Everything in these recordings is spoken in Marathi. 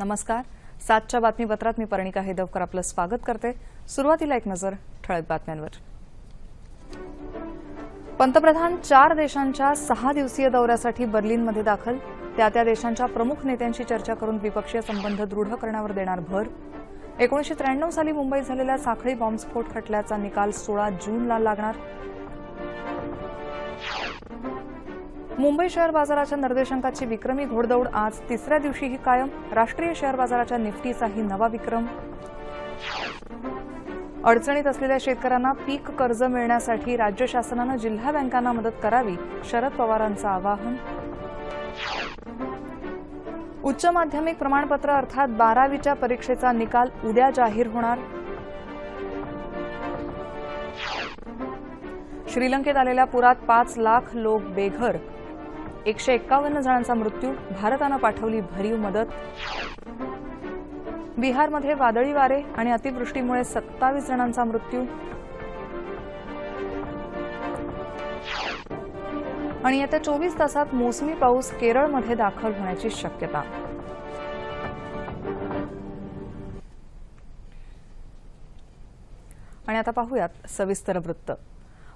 नमस्कार. 7च्या बातमीपत्रात मी परिणिका हेदवकर आपलं स्वागत करते. सुरुवातीला एक नजर ठळक बातम्यांवर. पंतप्रधान 4 देशांच्या 6 दिवसीय दौऱ्यासाठी बर्लिनमध्ये दाखल. त्या देशांच्या प्रमुख नेत्यांशी चर्चा करून द्विपक्षीय संबंध दृढ करण्यावर देणार भर. 1993 साली मुंबईत झालेल्या साखळी बॉम्बस्फोट खटल्याचा निकाल 16 जूनला लागणार. मुंबई शेअर बाजाराच्या निर्देशांकाची विक्रमी घोडदौड आज तिसऱ्या दिवशीही कायम. राष्ट्रीय शेअर बाजाराच्या निफ्टीचाही नवा विक्रम. अडचणीत असलेल्या शेतकऱ्यांना पीक कर्ज मिळण्यासाठी राज्य शासनानं जिल्हा बँकांना मदत करावी, शरद पवारांचं आवाहन. उच्च माध्यमिक प्रमाणपत्र अर्थात 12वीच्या परीक्षेचा निकाल उद्या जाहीर होणार. श्रीलंकेत आलेल्या पुरात 5 लाख लोक बेघर. 151 जणांचा मृत्यू. भारतानं पाठवली भरीव मदत. बिहारमध्ये वादळी वारे आणि अतिवृष्टीमुळे 27 जणांचा मृत्यू. आणि येत्या 24 तासात मोसमी पाऊस केरळमध्ये दाखल होण्याची शक्यता. आणि आता पाहूयात सविस्तर वृत्त.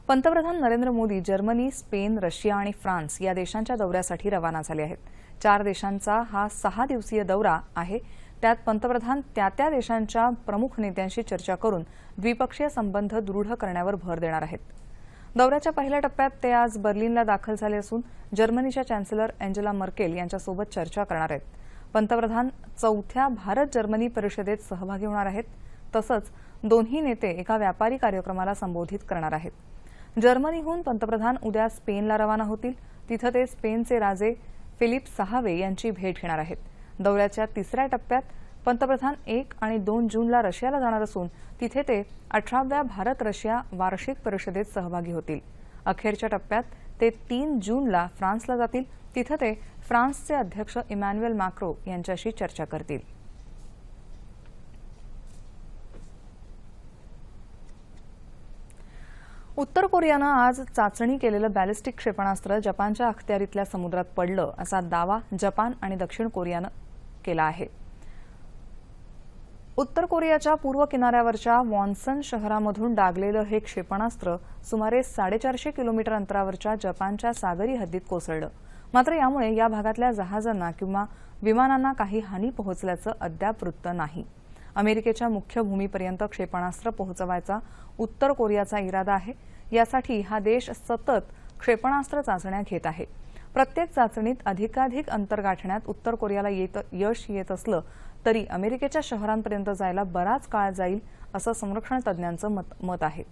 पंतप्रधान Narendra Modi Germany, Spain, Russia आणि फ्रान्स या देशांच्या दौऱ्यासाठी रवाना झाले आहेत. 4 देशांचा हा 6 दिवसीय दौरा आहे. त्यात पंतप्रधान त्या देशांच्या प्रमुख नेत्यांशी चर्चा करून द्विपक्षीय संबंध दृढ करण्यावर भर देणार आहेत. दौऱ्याच्या पहिल्या टप्प्यात ते आज बर्लिनला दाखल झाले असून जर्मनीच्या चॅन्सेलर अँजेला मर्केल यांच्यासोबत चर्चा करणार आहेत. पंतप्रधान 4थ्या भारत जर्मनी परिषदेत सहभागी होणार आहेत. तसंच दोन्ही नेते एका व्यापारी कार्यक्रमाला संबोधित करणार आहेत. जर्मनीहून पंतप्रधान उद्या स्पेनला रवाना होतील. तिथं ते स्पेनचे राजे फिलिप 6वे यांची भेट घेणार आहेत. दौऱ्याच्या तिसऱ्या टप्प्यात पंतप्रधान 1 आणि 2 जूनला रशियाला जाणार असून तिथे ते 18व्या भारत रशिया वार्षिक परिषदेत सहभागी होतील. अखेरच्या टप्प्यात ते 3 जूनला फ्रान्सला जातील. तिथं ते फ्रान्सचे अध्यक्ष इमॅन्युएल मॅक्रो यांच्याशी चर्चा करतील. उत्तर कोरियानं आज चाचणी केलेलं बॅलिस्टिक क्षेपणास्त्र जपानच्या अखत्यारीतल्या समुद्रात पडलं असा दावा जपान आणि दक्षिण कोरियानं केला आहे. उत्तर कोरियाच्या पूर्व किनाऱ्यावरच्या वॉन्सन शहरामधून डागलेलं हे क्षेपणास्त्र सुमारे 450 किलोमीटर अंतरावरच्या जपानच्या सागरी हद्दीत कोसळलं. मात्र यामुळे या भागातल्या जहाजांना किंवा विमानांना काही हानी पोहोचल्याचं अद्याप वृत्त नाही. अमेरिकेच्या मुख्य भूमीपर्यंत क्षेपणास्त्र पोहोचवायचा उत्तर कोरियाचा इरादा आहे. यासाठी हा देश सतत क्षेपणास्त्र चाचण्या घेत आहे. प्रत्येक चाचणीत अधिकाधिक अंतर गाठण्यात उत्तर कोरियाला यश येत असलं तरी अमेरिकेच्या शहरांपर्यंत जायला बराच काळ जाईल असं संरक्षण तज्ज्ञांचं मत आहे.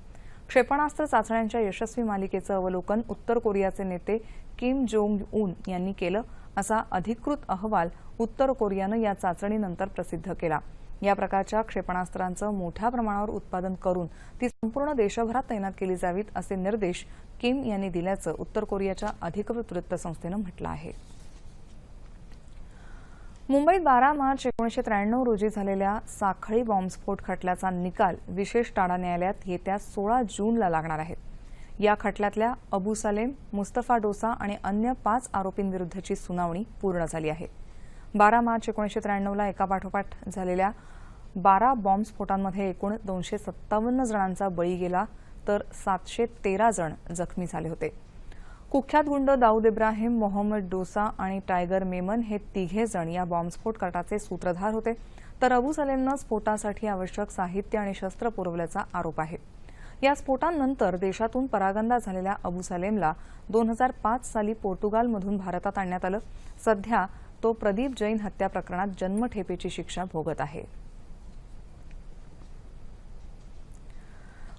क्षेपणास्त्र चाचण्यांच्या यशस्वी मालिकेचं अवलोकन उत्तर कोरियाचे नेते किम जोंग उन यांनी केलं असा अधिकृत अहवाल उत्तर कोरियानं या चाचणीनंतर प्रसिद्ध केला. या प्रकारच्या क्षेपणास्त्रांचं मोठ्या प्रमाणावर उत्पादन करून ती संपूर्ण देशभरात तैनात केली जावीत असे निर्देश किम यांनी दिल्याचं उत्तर कोरियाच्या अधिकृत वृत्तसंस्थेनं म्हटलं आहे. मुंबईत 12 मार्च 1993 रोजी झालेल्या साखळी बॉम्बस्फोट खटल्याचा निकाल विशेष टाडा न्यायालयात येत्या 16 जूनला लागणार आहे. या खटल्यातल्या अबू सलेम, मुस्तफा डोसा आणि अन्य 5 आरोपींविरुद्धची सुनावणी पूर्ण झाली आहे. 12 मार्च 1993ला एकापाठोपाठ झालेल्या 12 बॉम्बस्फोटांमध्ये एकूण 257 जणांचा बळी गेला तर 713 जण जखमी झाले होते. कुख्यात गुंड दाऊद इब्राहिम, मोहम्मद डोसा आणि टायगर मेमन हे 3 जण या बॉम्बस्फोट कटाचे सूत्रधार होते. तर अबू सलेमनं स्फोटासाठी आवश्यक साहित्य आणि शस्त्र पुरवल्याचा आरोप आहे. या स्फोटांनंतर देशातून परागंदा झालेल्या अबू सलेमला 2005 साली पोर्तुगालमधून भारतात आणण्यात आलं. सध्या तो प्रदीप जैन हत्या प्रकरणात जन्मठेपेची शिक्षा भोगत आहे.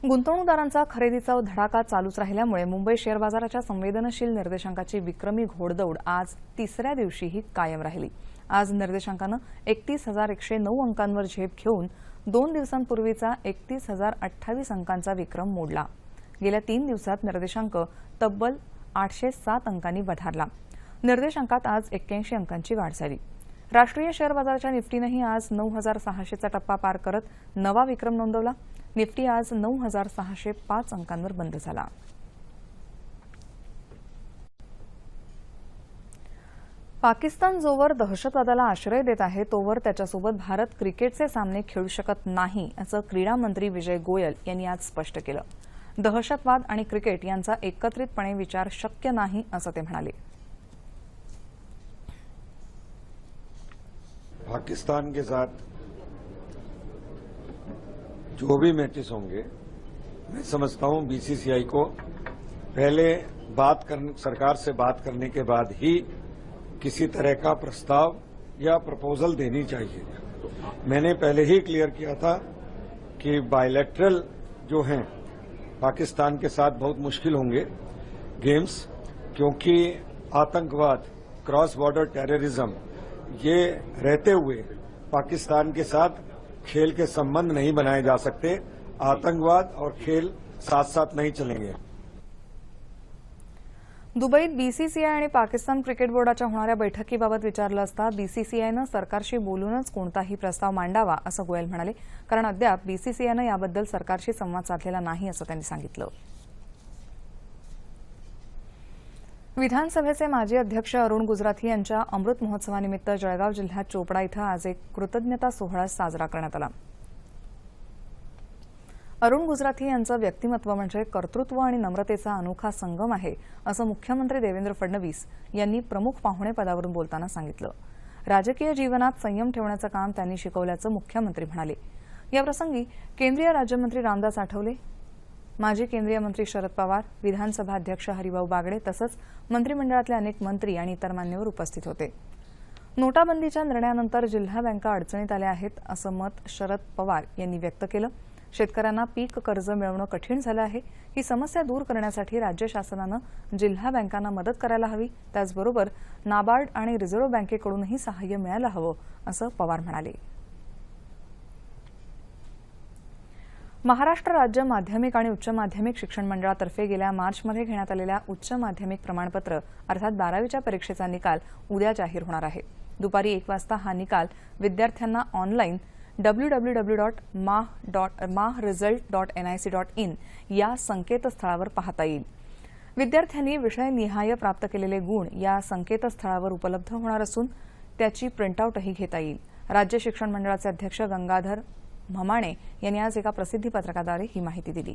गुंतवणूकदारांचा खरेदीचा धडाका चालूच राहिल्यामुळे मुंबई शेअर बाजाराच्या संवेदनशील निर्देशांकाची विक्रमी घोडदौड आज तिसऱ्या दिवशीही कायम राहिली. आज निर्देशांकानं 31,109 अंकांवर झेप घेऊन 2 दिवसांपूर्वीचा 31,028 अंकांचा विक्रम मोडला. गेल्या 3 दिवसात निर्देशांक तब्बल 807 अंकांनी वधारला. निर्देशांकात आज 81 अंकांची वाढ झाली. राष्ट्रीय शेअर बाजाराच्या निफ्टीनंही आज 9,600चा टप्पा पार करत नवा विक्रम नोंदवला. निफ्टी आज 9,605 अंकांवर बंद झाला. पाकिस्तान जोवर दहशतवादाला आश्रय देत आहे तोवर त्याच्यासोबत भारत क्रिकेटचे सामने खेळू शकत नाही असं क्रीडा मंत्री विजय गोयल यांनी आज स्पष्ट केलं. दहशतवाद आणि क्रिकेट यांचा एकत्रितपणे विचार शक्य नाही असं ते म्हणाले. पाकिस्तान के साथ जो भी मैचेस होंगे, मैं समझता हूं बीसीसीआई को पहले सरकार से बात करने के बाद ही किसी तरह का प्रस्ताव या प्रपोजल देनी चाहिए. मैंने पहले ही क्लियर किया था कि बायलैटरल जो हैं पाकिस्तान के साथ बहुत मुश्किल होंगे गेम्स, क्योंकि आतंकवाद, क्रॉस बॉर्डर टेररिज्म ये रहते हुए पाकिस्तान के साथ खेल के संबंध नहीं बनाए जा सकते. आतंकवाद और खेल साथ साथ नहीं चलेंगे. दुबईत बीसीसीआय आणि पाकिस्तान क्रिकेट बोर्डाच्या होणाऱ्या बैठकीबाबत विचारलं असता बीसीसीआयनं सरकारशी बोलूनच कोणताही प्रस्ताव मांडावा असं गोयल म्हणाले, कारण अद्याप बीसीसीआयनं याबद्दल सरकारशी संवाद साधलेला नाही असं त्यांनी सांगितलं. विधानसभेचे माजी अध्यक्ष अरुण गुजराथी यांच्या अमृत महोत्सवानिमित्त जळगाव जिल्ह्यात चोपडा इथं आज एक कृतज्ञता सोहळा साजरा करण्यात आला. अरुण गुजराथी यांचं व्यक्तिमत्व म्हणजे कर्तृत्व आणि नम्रतेचा अनोखा संगम आहे असं मुख्यमंत्री देवेंद्र फडणवीस यांनी प्रमुख पाहुणे पदावरून बोलताना सांगितलं. राजकीय जीवनात संयम ठेवण्याचं काम त्यांनी शिकवल्याचं मुख्यमंत्री म्हणाले. याप्रसंगी केंद्रीय राज्यमंत्री रामदास आठवले, माजी केंद्रीय मंत्री शरद पवार, विधानसभा अध्यक्ष हरिभाऊ बागडे तसंच मंत्रिमंडळातले अनेक मंत्री आणि इतर मान्यवर उपस्थित होते. नोटाबंदीच्या निर्णयानंतर जिल्हा बँका अडचणीत आल्या आहेत असं मत शरद पवार यांनी व्यक्त केलं. शेतकऱ्यांना पीक कर्ज मिळवणं कठीण झालं आहे. ही समस्या दूर करण्यासाठी राज्य शासनानं जिल्हा बँकांना मदत करायला हवी. त्याचबरोबर नाबार्ड आणि रिझर्व्ह बँकेकडूनही सहाय्य मिळायला हवं असं पवार म्हणाले. महाराष्ट्र राज्य माध्यमिक आणि उच्च माध्यमिक शिक्षण मंडळातर्फे गेल्या मार्चमध्ये घेण्यात आलेल्या उच्च माध्यमिक प्रमाणपत्र अर्थात 12वीच्या परीक्षेचा निकाल उद्या जाहीर होणार आहे. दुपारी 1 वाजता हा निकाल विद्यार्थ्यांना ऑनलाईन www.maresult.nic.in या संकेतस्थळावर पाहता येईल. विद्यार्थ्यांनी विषयनिहाय प्राप्त केलेले गुण या संकेतस्थळावर उपलब्ध होणार असून त्याची प्रिंटआउटही घेता येईल. राज्य शिक्षण मंडळाचे अध्यक्ष गंगाधर म्हमाणे यांनी आज एका प्रसिद्धी पत्रकाद्वारे ही माहिती दिली.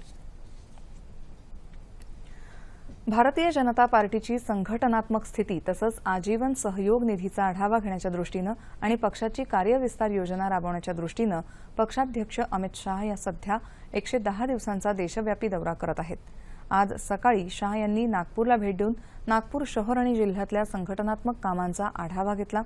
भारतीय जनता पार्टीची संघटनात्मक स्थिती तसंच आजीवन सहयोग निधीचा आढावा घेण्याच्या दृष्टीनं आणि पक्षाची कार्यविस्तार योजना राबवण्याच्या दृष्टीनं पक्षाध्यक्ष अमित शाह या सध्या 110 दिवसांचा देशव्यापी दौरा करत आहेत. आज सकाळी शाह यांनी नागपूरला भेट देऊन नागपूर शहर आणि जिल्ह्यातल्या संघटनात्मक कामांचा आढावा घेतला.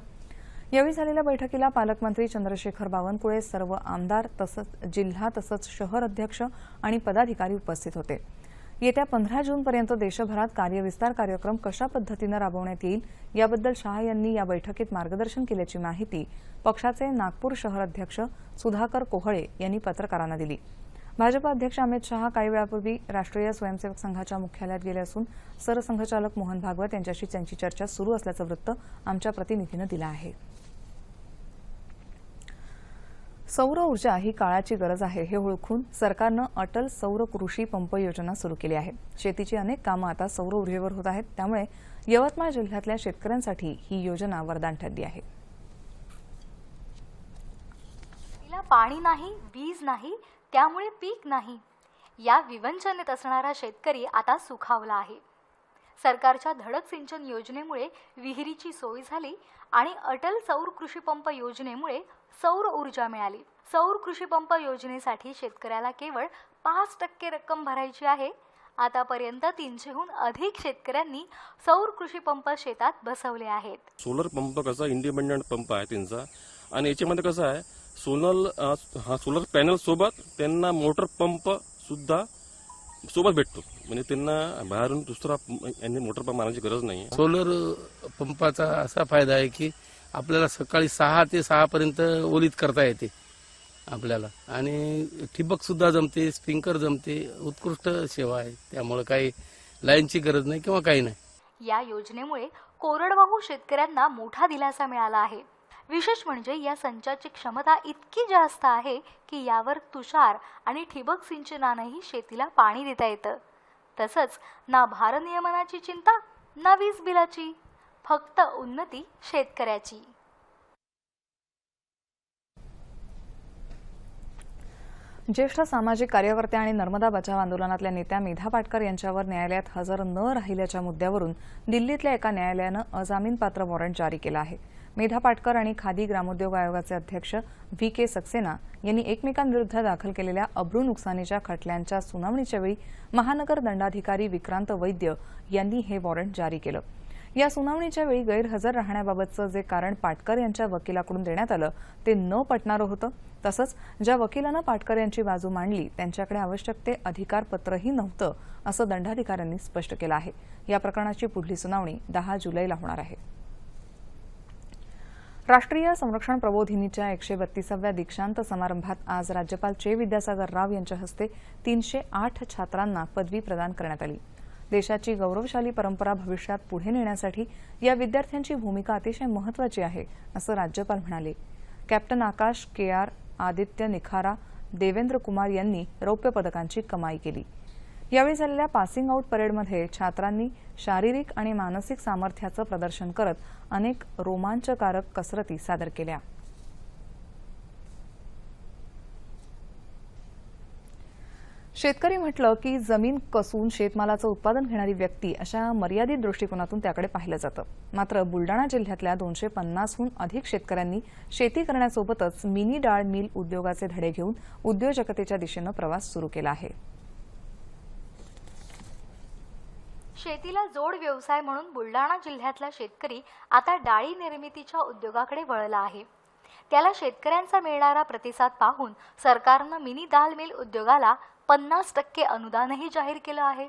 यावेळी झालेल्या बैठकीला पालकमंत्री चंद्रशेखर बावनकुळे, सर्व आमदार तसंच जिल्हा तसंच शहर अध्यक्ष आणि पदाधिकारी उपस्थित होते. येत्या 15 जूनपर्यंत देशभरात कार्यविस्तार कार्यक्रम कशा पद्धतीनं राबवण्यात येईल याबद्दल शाह यांनी या बैठकीत मार्गदर्शन केल्याची माहिती पक्षाचे नागपूर शहर अध्यक्ष सुधाकर कोहळे यांनी पत्रकारांना दिली. भाजप अध्यक्ष अमित शाह काही वेळापूर्वी राष्ट्रीय स्वयंसेवक संघाच्या मुख्यालयात गेले असून सरसंघचालक मोहन भागवत यांच्याशी त्यांची चर्चा सुरू असल्याचं वृत्त आमच्या प्रतिनिधीनं दिलं आहे. सौर ऊर्जा ही काळाची गरज आहे हे ओळखून सरकारनं अटल सौर कृषी पंप योजना सुरू केली आहे. शेतीची अनेक कामं आता सौर ऊर्जेवर होत आहेत. त्यामुळे यवतमाळ जिल्ह्यातल्या शेतकऱ्यांसाठी ही योजना वरदान ठरली आहे. पाणी नाही, वीज नाही, त्यामुळे पीक नाही. या विवंचनेत असणारा शेतकरी आता सुखावला आहे. सरकारच्या धडक सिंचन योजनेमुळे विहिरीची सोय झाली आणि अटल सौर कृषी पंप योजनेमुळे सौर ऊर्जा मिळाली. सौर कृषी पंप योजनेसाठी शेतकऱ्याला केवळ 5% रक्कम भरायची आहे. आतापर्यंत 300हून अधिक शेतकऱ्यांनी सौर कृषी पंप शेतात बसवले आहेत. सोलर पंप कसा इंडिपेंडंट पंप आहे त्यांचा, आणि याच्यामध्ये कसं आहे सोलर पॅनल सोबत त्यांना मोटर पंप सुद्धा सोबत भेटतो. म्हणजे त्यांना बाहेरून दुसरा मोटर पंप मारण्याची गरज नाही. सोलर पंपाचा असा फायदा आहे की आपल्याला सकाळी 6 ते 6 पर्यंत ओलीत करता येते आपल्याला, आणि ठिबक सुद्धा जमते, स्प्रिंकलर जमते. उत्कृष्ट सेवा आहे. त्यामुळे काही लाईनची गरज नाही किंवा काही नाही. या योजनेमुळे कोरडवाहू शेतकऱ्यांना मोठा दिलासा मिळाला आहे. विशेष म्हणजे या संचाची क्षमता इतकी जास्त आहे की यावर तुषार आणि ठिबक सिंचनानेही शेतीला पाणी देता येतं. तसंच ना भारनियमनाची चिंता ना वीज बिलाची. फक्त उन्नती शेतकऱ्याची. ज्येष्ठ सामाजिक कार्यकर्त्या आणि नर्मदा बचाव आंदोलनातल्या नेत्या मेधा पाटकर यांच्यावर न्यायालयात हजर न राहिल्याच्या मुद्द्यावरून दिल्लीतल्या एका न्यायालयानं अजामीनपात्र वॉरंट जारी केलं आहे. मेधा पाटकर आणि खादी ग्रामोद्योग आयोगाचे अध्यक्ष व्ही.के. सक्सेना यांनी एकमेकांविरुद्ध दाखल केलेल्या अब्रू नुकसानीच्या खटल्यांच्या सुनावणीच्या वेळी महानगर दंडाधिकारी विक्रांत वैद्य यांनी हे वॉरंट जारी केलं. या सुनावणीच्या वेळी गैरहजर राहण्याबाबतचं जे कारण पाटकर यांच्या वकिलाकडून देण्यात आलं ते न पटणारं होतं. तसंच ज्या वकिलानं पाटकर यांची बाजू मांडली त्यांच्याकडे आवश्यक ते अधिकारपत्रही नव्हतं असं दंडाधिकाऱ्यांनी स्पष्ट केलं आहे. या प्रकरणाची पुढली सुनावणी 10 जुलैला होणार आहे. राष्ट्रीय संरक्षण प्रबोधिनीच्या 132व्या दीक्षांत समारंभात आज राज्यपाल चे विद्यासागर राव यांच्या हस्ते 308 छात्रांना पदवी प्रदान करण्यात आली. देशाची गौरवशाली परंपरा भविष्यात पुढे नेण्यासाठी या विद्यार्थ्यांची भूमिका अतिशय महत्त्वाची आहे असं राज्यपाल म्हणाले. कॅप्टन आकाश, के.आर. आदित्य निखारा, देवेंद्र कुमार यांनी रौप्य पदकांची कमाई केली. यावेळी झालेल्या पासिंग आउट परेडमध्ये छात्रांनी शारीरिक आणि मानसिक सामर्थ्याचं प्रदर्शन करत अनेक रोमांचकारक कसरती सादर केल्या. शेतकरी म्हटलं की जमीन कसून शेतमालाचं उत्पादन घेणारी व्यक्ती अशा मर्यादित दृष्टिकोनातून त्याकडे पाहिलं जातं. मात्र बुलडाणा जिल्ह्यातल्या 250हून अधिक शेतकऱ्यांनी शेती करण्यासोबतच मिनी डाळ मिल उद्योगाचे धडे घेऊन उद्योजकतेच्या दिशेनं प्रवास सुरू केला आहे. शेतीला जोड व्यवसाय म्हणून बुलडाणा जिल्ह्यातला शेतकरी आता डाळी निर्मितीच्या उद्योगाकडे वळला आहे. त्याला शेतकऱ्यांचा मिळणारा प्रतिसाद पाहून सरकारनं मिनी दाल मिल उद्योगाला 50% अनुदानही जाहीर केलं आहे.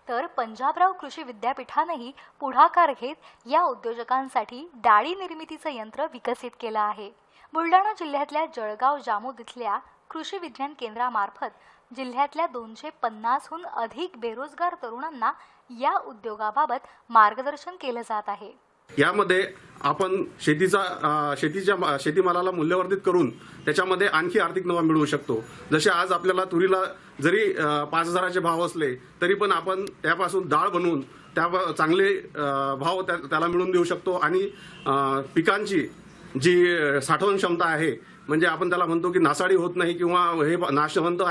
तर पंजाबराव कृषी विद्यापीठानंही पुढाकार घेत या उद्योजकांसाठी डाळी निर्मितीचं यंत्र विकसित केलं आहे. बुलडाणा जिल्ह्यातल्या जळगाव जामोद इथल्या कृषी विज्ञान केंद्रामार्फत जिल्ह्यातल्या 250हून अधिक बेरोजगार तरुणांना या उद्योगाबाबत मार्गदर्शन केलं जात आहे. यामध्ये आपण शेतीमालाला मूल्यवर्धित करून त्याच्यामध्ये आणखी आर्थिक नफा मिळवू शकतो. जसे आज आपल्याला तुरीला जरी 5,000चे भाव असले तरी पण आपण त्यापासून डाळ बनवून त्या चांगले भाव त्याला मिळवून देऊ शकतो. आणि पिकांची जी साठवण क्षमता आहे म्हणजे आपण त्याला म्हणतो की नासाडी होत नाही किंवा हे नाशवंत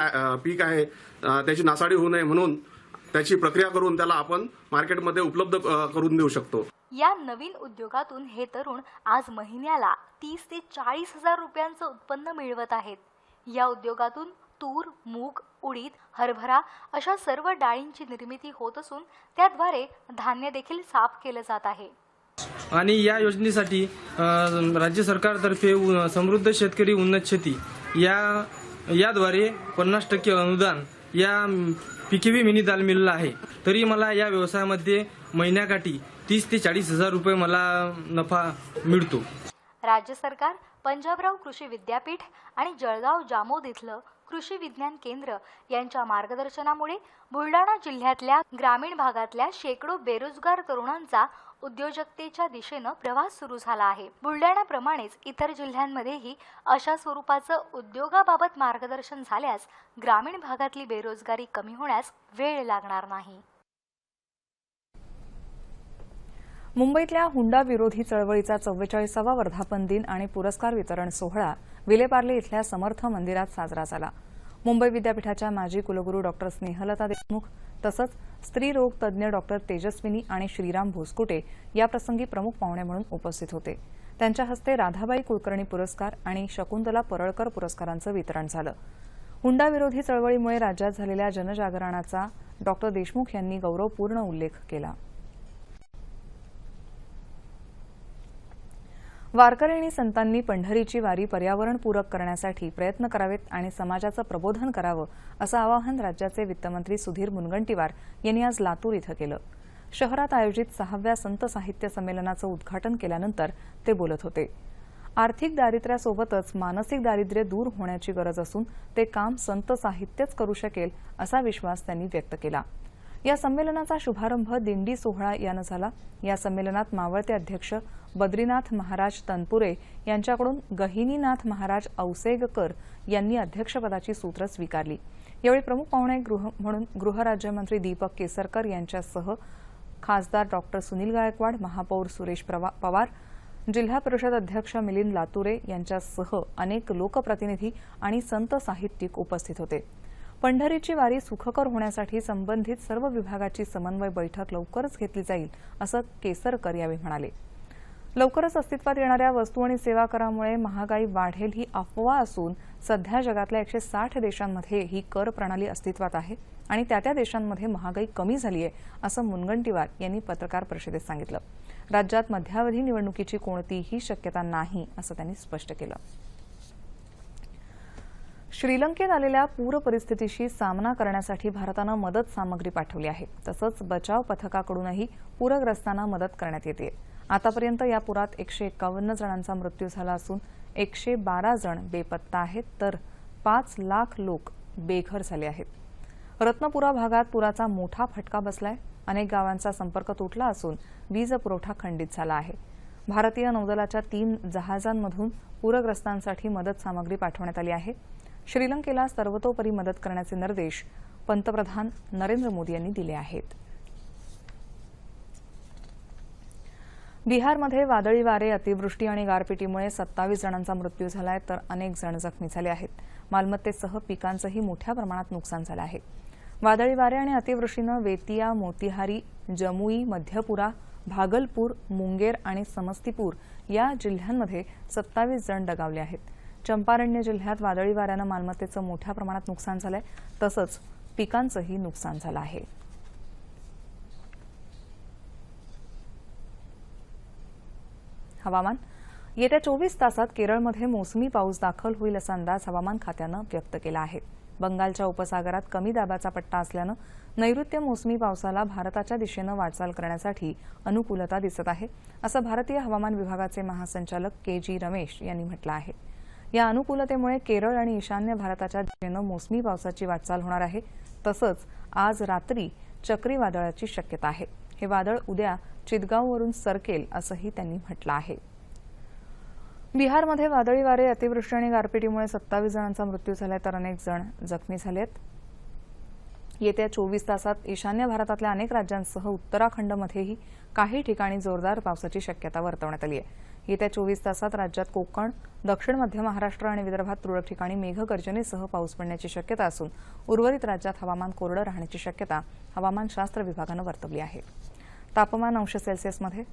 पीक आहे त्याची नासाडी होऊ नये म्हणून त्याची प्रक्रिया करून त्याला आपण मार्केटमध्ये उपलब्ध करून देऊ शकतो. या नवीन उद्योगातून हे तरुण आज महिन्याला 30 ते 40 हजार रुपयांचं उत्पन्न मिळवत आहेत. या उद्योगातून तूर, मूग, उडीद, हरभरा अशा सर्व डाळींची निर्मिती होत असून त्याद्वारे धान्य देखील साफ केलं जात आहे. आणि या योजनेसाठी राज्य सरकारतर्फे समृद्ध शेतकरी उन्नत शेती याद्वारे 50% अनुदान या पीकेव्ही मिनी दाल मिलला आहे. तरी मला या व्यवसायामध्ये महिन्याकाठी 30 ते 40 हजार रुपये मला नफा मिळतो. राज्य सरकार, पंजाबराव कृषी विद्यापीठ आणि जळगाव जामोद इथलं कृषी विज्ञान केंद्र यांच्या मार्गदर्शनामुळे बुलडाणा जिल्ह्यातल्या ग्रामीण भागातल्या शेकडो बेरोजगार तरुणांचा उद्योजकतेच्या दिशेनं प्रवास सुरू झाला आहे. बुलडाणाप्रमाणेच इतर जिल्ह्यांमध्येही अशा स्वरूपाचं उद्योगाबाबत मार्गदर्शन झाल्यास ग्रामीण भागातली बेरोजगारी कमी होण्यास वेळ लागणार नाही. मुंबईतल्या हुंडा विरोधी चळवळीचा 44वा वर्धापन दिन आणि पुरस्कार वितरण सोहळा विलेपार्ले इथल्या समर्थ मंदिरात साजरा झाला. मुंबई विद्यापीठाच्या माजी कुलगुरू डॉक्टर स्नेहलता देशमुख तसंच स्त्रीरोग तज्ज्ञ डॉक्टर तेजस्विनी आणि श्रीराम भोसकुटे याप्रसंगी प्रमुख पाहुणे म्हणून उपस्थित होते. त्यांच्या हस्ते राधाबाई कुलकर्णी पुरस्कार आणि शकुंतला परळकर पुरस्कारांचं वितरण झालं. हुंडा विरोधी चळवळीमुळे राज्यात झालेल्या जनजागरणाचा डॉक्टर देशमुख यांनी गौरवपूर्ण उल्लेख केला. वारकरी आणि संतांनी पंढरीची वारी पर्यावरणपूरक करण्यासाठी प्रयत्न करावेत आणि समाजाचं प्रबोधन करावं असं आवाहन राज्याचे वित्तमंत्री सुधीर मुनगंटीवार यांनी आज लातूर इथं केलं. शहरात आयोजित 6व्या संत साहित्य संमेलनाचं उद्घाटन केल्यानंतर ते बोलत होते. आर्थिक दारिद्र्यासोबतच मानसिक दारिद्र्य दूर होण्याची गरज असून ते काम संत साहित्यच करू शकेल असा विश्वास त्यांनी व्यक्त केला. या संमेलनाचा शुभारंभ दिंडी सोहळा यानं झाला. या संमेलनात मावळते अध्यक्ष बद्रीनाथ महाराज तनपुरे यांच्याकडून गहिनीनाथ महाराज औसेगकर यांनी अध्यक्षपदाची सूत्र स्वीकारली. यावेळी प्रमुख पाहुणे म्हणून गृहराज्यमंत्री दीपक केसरकर यांच्यासह खासदार डॉक्टर सुनील गायकवाड, महापौर सुरेश पवार, जिल्हा परिषद अध्यक्ष मिलिंद लातुरे यांच्यासह अनेक लोकप्रतिनिधी आणि संत साहित्यिक उपस्थित होते. पंढरीची वारी सुखकर होण्यासाठी संबंधित सर्व विभागाची समन्वय बैठक लवकरच घेतली जाईल, असं केसरकर यावेळी म्हणाले. लवकरच अस्तित्वात येणाऱ्या वस्तू आणि सेवा करामुळे महागाई वाढेल ही अफवा असून सध्या जगातल्या 160 देशांमध्ये ही कर प्रणाली अस्तित्वात आहे आणि त्या देशांमध्ये महागाई कमी झाली आहे, असं मुनगंटीवार यांनी पत्रकार परिषदेत सांगितलं. राज्यात मध्यावधी निवडणुकीची कोणतीही शक्यता नाही, असं त्यांनी स्पष्ट केलं. श्रीलंकेत आलेल्या पूर परिस्थितीशी सामना करण्यासाठी भारतानं मदत सामग्री पाठवली आहे. तसंच बचाव पथकाकडूनही पूरग्रस्तांना मदत करण्यात येते. आतापर्यंत या पुरात 151 जणांचा मृत्यू झाला असून 112 जण बेपत्ता आहेत, तर 5 लाख लोक बेघर झाले आहेत. रत्नपुरा भागात पुराचा मोठा फटका बसलाय. अनेक गावांचा संपर्क तुटला असून वीज पुरवठा खंडित झाला आहे. भारतीय नौदलाच्या 3 जहाजांमधून पूरग्रस्तांसाठी मदत सामग्री पाठवण्यात आली आहे. श्रीलंकेला सर्वतोपरी मदत करण्याचे निर्देश पंतप्रधान नरेंद्र मोदी यांनी दिले आहेत. बिहारमध्ये वादळी वारे, अतिवृष्टी आणि गारपिटीमुळे 27 जणांचा मृत्यू झालाय, तर अनेक जण जखमी झाले आहेत. मालमत्तेसह पिकांचंही मोठ्या प्रमाणात नुकसान झालं आहे. वादळी वारे आणि अतिवृष्टीनं वेतिया, मोतीहारी, जमुई, मध्यपुरा, भागलपूर, मुंगेर आणि समस्तीपूर या जिल्ह्यांमध्ये 27 जण दगावले आहेत. चंपारण्य जिल्ह्यात वादळी वाऱ्यानं मालमत्तेचं मोठ्या प्रमाणात नुकसान झालंय, तसंच पिकांचंही नुकसान झालं आहे. हवामान. येत्या 24 तासात केरळमध्ये मोसमी पाऊस दाखल होईल असा अंदाज हवामान खात्यानं व्यक्त केला आहे. बंगालच्या उपसागरात कमी दाबाचा पट्टा असल्यानं नैऋत्य मोसमी पावसाला भारताच्या दिशेनं वाटचाल करण्यासाठी अनुकूलता दिसत आहे, असं भारतीय हवामान विभागाचे महासंचालक के.जी. रमेश यांनी म्हटलं आहे. या अनुकूलतेमुळे केरळ आणि ईशान्य भारताच्या दिशेनं मोसमी पावसाची वाटचाल होणार आहे. तसंच आज रात्री चक्रीवादळाची शक्यता आहे. हे वादळ उद्या चितगाववरून सरकेल, असंही त्यांनी म्हटलं आहे. बिहारमध्ये वादळी वारे, अतिवृष्टी आणि गारपिटीमुळे 27 जणांचा मृत्यू झालाय, तर अनेक जण जखमी झालेत. येत्या 24 तासात ईशान्य भारतातल्या अनेक राज्यांसह उत्तराखंडमध्येही काही ठिकाणी जोरदार पावसाची शक्यता वर्तवण्यात आली आहे. येत्या 24 तासात राज्यात कोकण, दक्षिण मध्य महाराष्ट्र आणि विदर्भात तुरळक ठिकाणी मेघगर्जनेसह पाऊस पडण्याची शक्यता असून उर्वरित राज्यात हवामान कोरडं राहण्याची शक्यता हवामानशास्त्र विभागानं वर्तवली आहे. तापमान अंश सेल्सिअसमध्ये.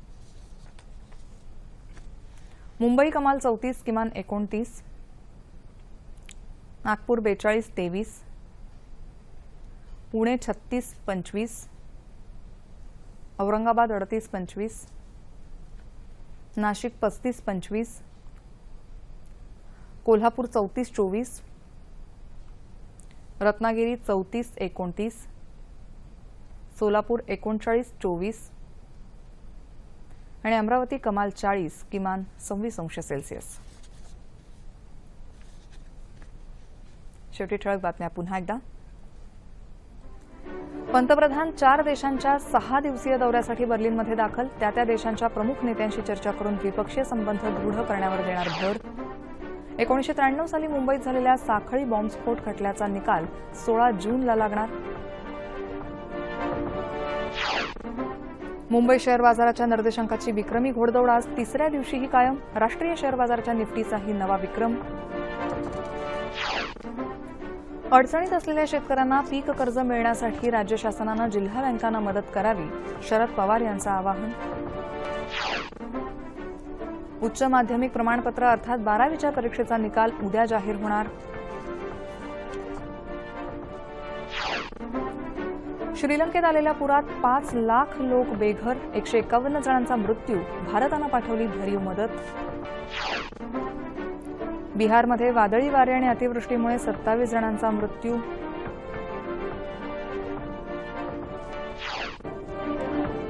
मुंबई कमाल 34, किमान 29. नागपूर 42, 23. पुणे 36, 25. औरंगाबाद 38, 25. नाशिक 35, 25. कोल्हापूर 34, 24. रत्नागिरी 34, 29. सोलापूर 39, 24 आणि अमरावती कमाल 40, किमान 26 अंश सेल्सिअस. शेवटी ठळक बातम्या पुन्हा एकदा. पंतप्रधान 4 देशांच्या 6 दिवसीय दौऱ्यासाठी बर्लिनमध्ये दाखल. त्या देशांच्या प्रमुख नेत्यांशी चर्चा करून द्विपक्षीय संबंध दृढ करण्यावर देणार भर. 1993 साली मुंबईत झालेल्या साखळी बॉम्बस्फोट खटल्याचा निकाल 16 जूनला लागणार. मुंबई शेअर बाजाराच्या निर्देशांकाची विक्रमी घोडदौड आज 3ऱ्या दिवशीही कायम. राष्ट्रीय शेअर बाजाराच्या निफ्टीचाही नवा विक्रम. अडचणीत असलेल्या शेतकऱ्यांना पीक कर्ज मिळण्यासाठी राज्य शासनानं जिल्हा बँकांना मदत करावी, शरद पवार यांचं आवाहन. उच्च माध्यमिक प्रमाणपत्र अर्थात 12वीच्या परीक्षेचा निकाल उद्या जाहीर होणार. श्रीलंकेत आलेल्या पुरात 5 लाख लोक बेघर, 151 जणांचा मृत्यू, भारतानं पाठवली भरीव मदत. बिहारमध्ये वादळी वारे आणि अतिवृष्टीमुळे 27 जणांचा मृत्यू.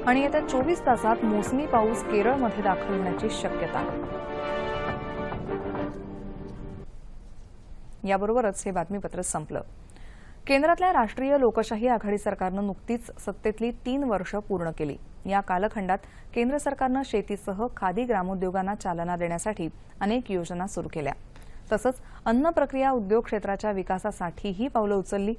आणि येत्या 24 तासात मोसमी पाऊस केरळमध्ये दाखल होण्याची शक्यता. याबरोबरच हे बातमीपत्र संपलं. केंद्रातल्या राष्ट्रीय लोकशाही आघाडी सरकारनं नुकतीच सत्तेतली 3 वर्ष पूर्ण केली. या कालखंडात केंद्र सरकारनं शेतीसह खादी ग्रामोद्योगांना चालना देण्यासाठी अनेक योजना सुरू केल्या. तसंच अन्न प्रक्रिया उद्योग क्षेत्राच्या विकासासाठीही पावलं उचलली.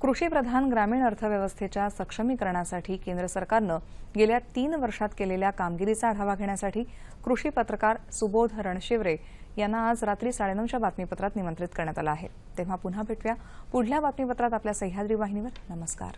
कृषीप्रधान ग्रामीण अर्थव्यवस्थेच्या सक्षमीकरणासाठी केंद्र सरकारनं गेल्या 3 वर्षात केलेल्या कामगिरीचा आढावा घेण्यासाठी कृषी पत्रकार सुबोध रणशिवरे यांना आज रात्री 9:30च्या बातमीपत्रात निमंत्रित करण्यात आलं आहे. तेव्हा पुन्हा भेटूया पुढल्या बातमीपत्रात आपल्या सह्याद्री वाहिनीवर. नमस्कार.